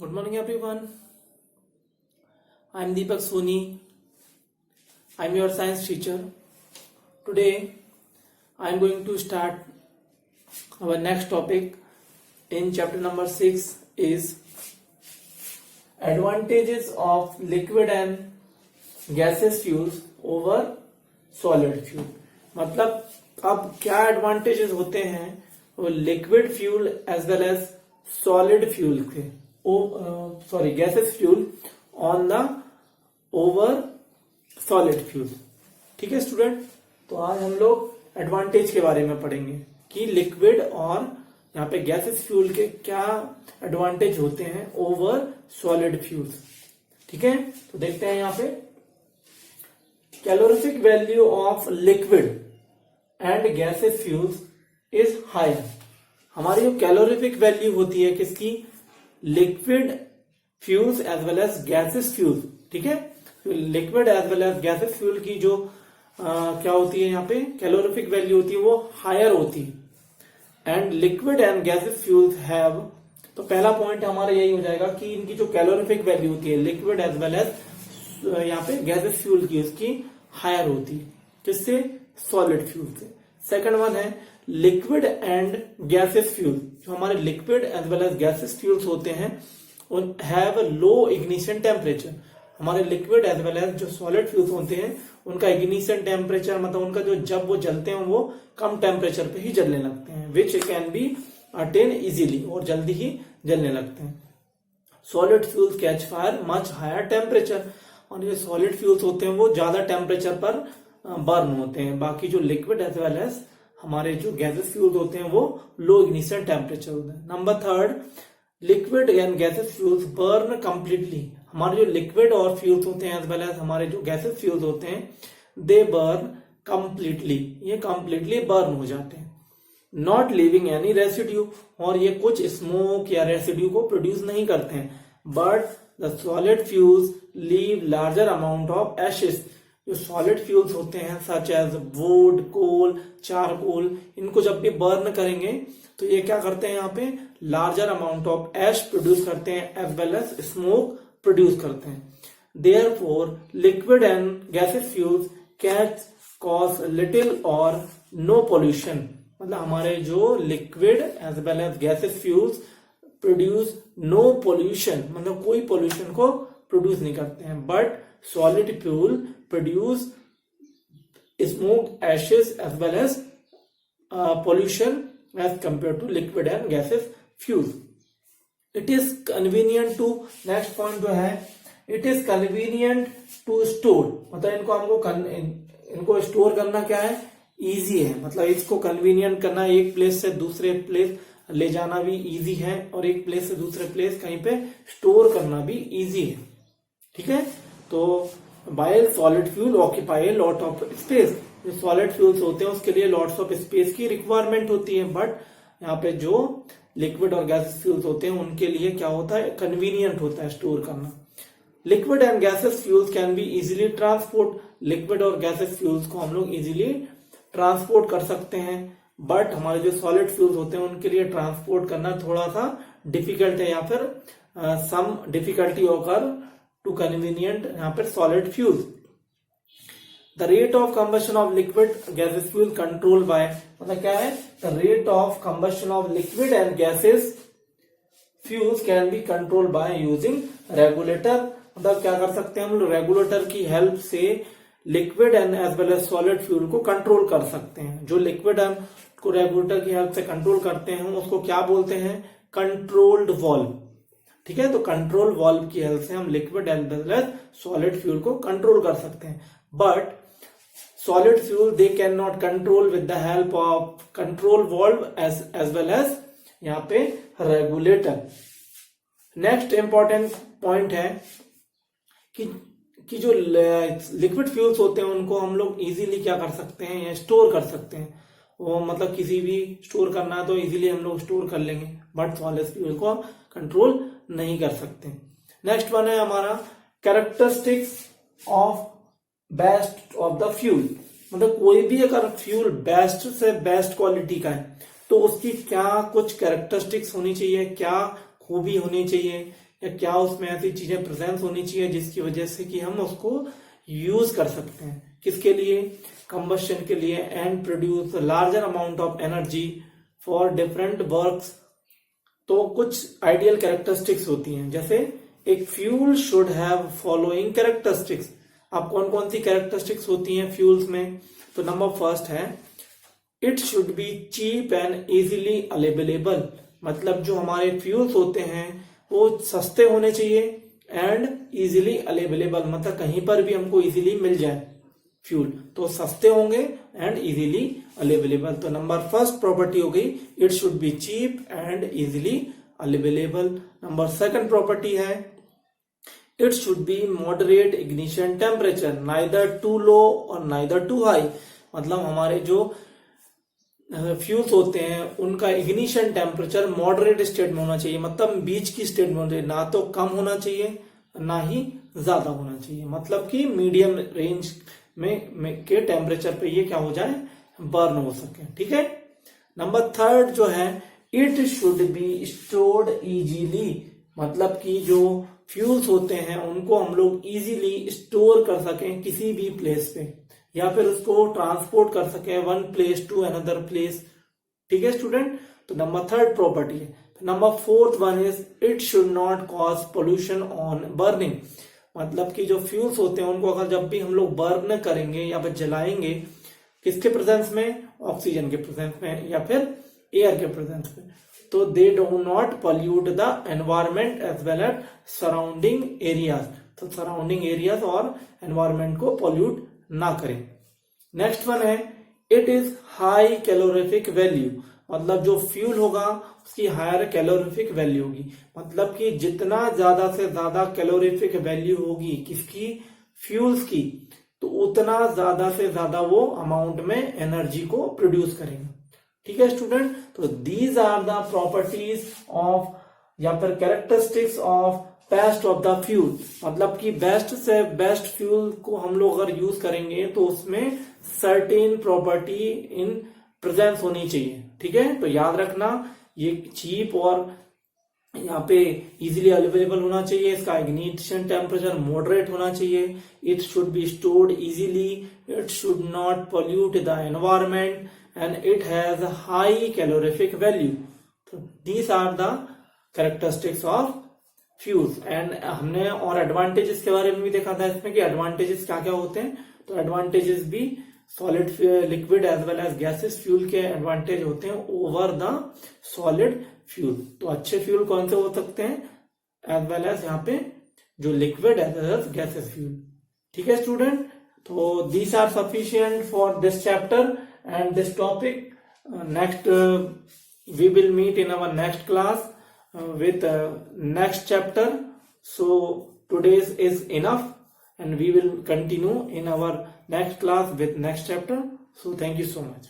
Good morning, everyone. I am Deepak Soni. I am your science teacher. Today, I am going to start our next topic in chapter number 6 is advantages of liquid and gaseous fuels over solid fuel. मतलब अब क्या advantages होते हैं वो liquid fuel as well as solid fuel के gaseous fuel on the over solid fuel. ठीक है student, तो आज हम लोग एडवांटेज के बारे में पढ़ेंगे कि लिक्विड और यहाँ पे गैसेस फ्यूल के क्या एडवांटेज होते हैं ओवर सॉलिड फ्यूल्स. ठीक है, तो देखते हैं यहाँ पे calorific value of liquid and gases fuels is higher. हमारी जो कैलोरीफिक वैल्यू होती है किसकी, liquid fuels as well as gases fuel. ठीक है, liquid as well as gases fuel की जो क्या होती है यहाँ पे कैलोरीफिक वैल्यू होती है वो हायर होती है. And liquid and gases fuels have, तो पहला पॉइंट हमारा यही हो जाएगा कि इनकी जो कैलोरीफिक वैल्यू होती है लिक्विड एज वेल एज यहाँ पे गैसेस फ्यूल की उसकी हायर होती है. किससे, सॉलिड फ्यूल से. सेकंड वन है लिक्विड एंड गैसेस फ्यूल. जो हमारे liquid as well as gases fuels होते हैं हैव लो इग्निशन टेम्परेचर. हमारे लिक्विड एज वेल एज जो सॉलिड फ्यूल्स होते हैं उनका इग्निशन टेम्परेचर मतलब उनका जो जब वो जलते हैं वो कम टेम्परेचर पे ही जलने लगते हैं, which can be attain easily, और जल्दी ही जलने लगते हैं. Solid fuels catch fire much higher temperature. और ये सॉलिड फ्यूल्स होते हैं वो ज्यादा टेम्परेचर पर बर्न होते हैं. बाकी जो लिक्विड एज वेल एज हमारे जो गैसेस फ्यूल्स होते हैं वो लो इग्निशन टेम्परेचर होते हैं. Number third, liquid and gases fuels burn completely. हमारे जो लिक्विड और फ्यूल्स होते हैं एज वेल एज हमारे जो गैसेस फ्यूल्स होते हैं दे बर्न कंप्लीटली, ये कंप्लीटली बर्न हो जाते हैं. नॉट लिविंग एनी रेसिड्यू, और ये कुछ स्मोक या रेसिड्यू को प्रोड्यूस नहीं करते हैं. But the solid fuels leave larger amount of ashes. जो सॉलिड फ्यूल्स होते हैं such as wood, coal, charcoal, इनको जब भी बर्न करेंगे तो ये क्या करते हैं यहाँ पे larger amount of ash produce करते हैं as well as smoke produce करते हैं. Therefore liquid and gases fuels can cause little और नो पोल्यूशन. मतलब हमारे जो liquid as well as gases fuels produce no pollution, मतलब कोई पोल्यूशन को प्रोड्यूस नहीं करते हैं. But solid fuel produce smoke, ashes as well as pollution as compare to liquid and gases fuel. It is convenient to, next point जो है it is convenient to store. मतलब इनको स्टोर करना क्या है, इजी है. मतलब इसको कन्वीनियंट करना, एक प्लेस से दूसरे प्लेस ले जाना भी इजी है और एक प्लेस से दूसरे प्लेस कहीं पे स्टोर करना भी इजी है. ठीक है, तो bye solid fuel occupy lot of space. जो सॉलिड फ्यूल्स होते हैं उसके लिए लॉट्स ऑफ स्पेस की रिक्वायरमेंट होती है. बट यहाँ पे जो लिक्विड और गैसेस फ्यूल्स होते हैं उनके लिए क्या होता है, कन्वीनियंट होता है स्टोर करना. Liquid and gases fuels can be easily transport. Liquid और गैसेस फ्यूल्स को हम लोग इजीली ट्रांसपोर्ट कर सकते हैं. बट हमारे जो सॉलिड फ्यूल्स होते हैं उनके लिए ट्रांसपोर्ट करना थोड़ा सा डिफिकल्ट है, या फिर some difficulty occur to convenient यहाँ पर solid fuels. The rate of combustion of liquid gases fuel control by, मतलब क्या है, the rate of combustion of liquid and gases fuels can be control by using regulator. मतलब क्या कर सकते हैं हम लोग, रेगुलेटर की हेल्प से liquid and as well as solid fuel को कंट्रोल कर सकते हैं. जो लिक्विड को रेगुलेटर की हेल्प से कंट्रोल करते हैं उसको क्या बोलते हैं, कंट्रोल्ड वॉल्व. ठीक है, तो कंट्रोल वॉल्व की हेल्प से हम liquid as well as solid fuel को कंट्रोल कर सकते हैं. But solid fuel they cannot control with the help of control valve as well as यहाँ पे regulator. नेक्स्ट इंपॉर्टेंट पॉइंट है कि जो लिक्विड फ्यूल्स होते हैं उनको हम लोग इजीली क्या कर सकते हैं, या स्टोर कर सकते हैं. वो मतलब किसी भी स्टोर करना है तो इजीली हम लोग स्टोर कर लेंगे. बट सॉलिड फ्यूल को कंट्रोल नहीं कर सकते. नेक्स्ट वन है हमारा characteristics of best of the fuel. मतलब कोई भी अगर फ्यूल बेस्ट से बेस्ट क्वालिटी का है तो उसकी क्या कुछ कैरेक्टरिस्टिक्स होनी चाहिए, क्या खूबी होनी चाहिए, या क्या उसमें ऐसी चीजें प्रेजेंस होनी चाहिए जिसकी वजह से कि हम उसको यूज कर सकते हैं, किसके लिए, कंबशन के लिए, and produce larger amount of energy for different works. तो कुछ आइडियल कैरेक्टरिस्टिक्स होती हैं, जैसे एक fuel should have following characteristics. अब कौन कौन सी कैरेक्टरिस्टिक्स होती हैं फ्यूल्स में? तो नंबर फर्स्ट है it should be cheap and easily available, मतलब जो हमारे फ्यूल्स होते हैं वो सस्ते होने चाहिए एंड इजीली अवेलेबल, मतलब कहीं पर भी हमको इजीली मिल जाए फ्यूल, तो सस्ते होंगे एंड इजीली अवेलेबल। तो नंबर फर्स्ट प्रॉपर्टी हो गई it should be cheap and easily available. Number second property है it should be moderate ignition temperature, neither too low और नाइदर टू हाई, मतलब हमारे जो फ्यूल्स होते हैं उनका इग्निशन टेम्परेचर मॉडरेट स्टेट में होना चाहिए, मतलब बीच की स्टेट में होना चाहिए, ना तो कम होना चाहिए ना ही ज्यादा होना चाहिए, मतलब कि मीडियम रेंज में के टेम्परेचर पे ये क्या हो जाए, बर्न हो सके। ठीक है। नंबर थर्ड जो है it should be stored easily, मतलब कि जो फ्यूल्स होते हैं उनको हम लोग इजीली स्टोर कर सकें किसी भी प्लेस पे, या फिर उसको ट्रांसपोर्ट कर सके one place to another place. ठीक है स्टूडेंट, तो नंबर थर्ड प्रॉपर्टी है। Number fourth one is it should not cause pollution on burning, मतलब कि जो फ्यूल्स होते हैं उनको अगर जब भी हम लोग बर्न करेंगे या फिर जलाएंगे किसके प्रेजेंस में, ऑक्सीजन के प्रेजेंस में या फिर एयर के प्रेजेंस में, तो they do not pollute the environment as well as surrounding areas, तो सराउंडिंग एरियाज और एनवायरमेंट को पॉल्यूट ना करें। नेक्स्ट वन है it is high calorific value, मतलब जो फ्यूल होगा उसकी हायर कैलोरीफिक वैल्यू होगी, मतलब कि जितना ज्यादा से ज्यादा कैलोरीफिक वैल्यू होगी किसकी, फ्यूल्स की, तो उतना ज्यादा से ज्यादा वो अमाउंट में एनर्जी को प्रोड्यूस करेंगे। ठीक है स्टूडेंट, तो these are the properties of या फिर characteristics of best of the fuel, मतलब कि बेस्ट से बेस्ट फ्यूल को हम लोग अगर यूज करेंगे तो उसमें सर्टेन प्रॉपर्टी इन प्रेजेंस होनी चाहिए। ठीक है, तो याद रखना ये चीप और यहाँ पे इजीली अवेलेबल होना चाहिए, इसका इग्निशन टेम्परेचर मॉडरेट होना चाहिए, it should be stored easily, it should not pollute the environment and it has high calorific value. So these are the characteristics of fuels. And हमने और एडवांटेजेस के बारे में भी देखा था इसमें कि एडवांटेजेस क्या क्या होते हैं, तो एडवांटेजेस भी solid liquid as well as gases fuel के एडवांटेज होते हैं ओवर द सॉलिड फ्यूल। तो अच्छे फ्यूल कौन से हो सकते हैं, एज वेल एज यहाँ पे जो liquid as well as gases fuel. ठीक है स्टूडेंट, तो these are sufficient for this chapter and this topic. Next we will meet in our next class with next chapter. So today's is enough and we will continue in our next class with next chapter. So thank you so much.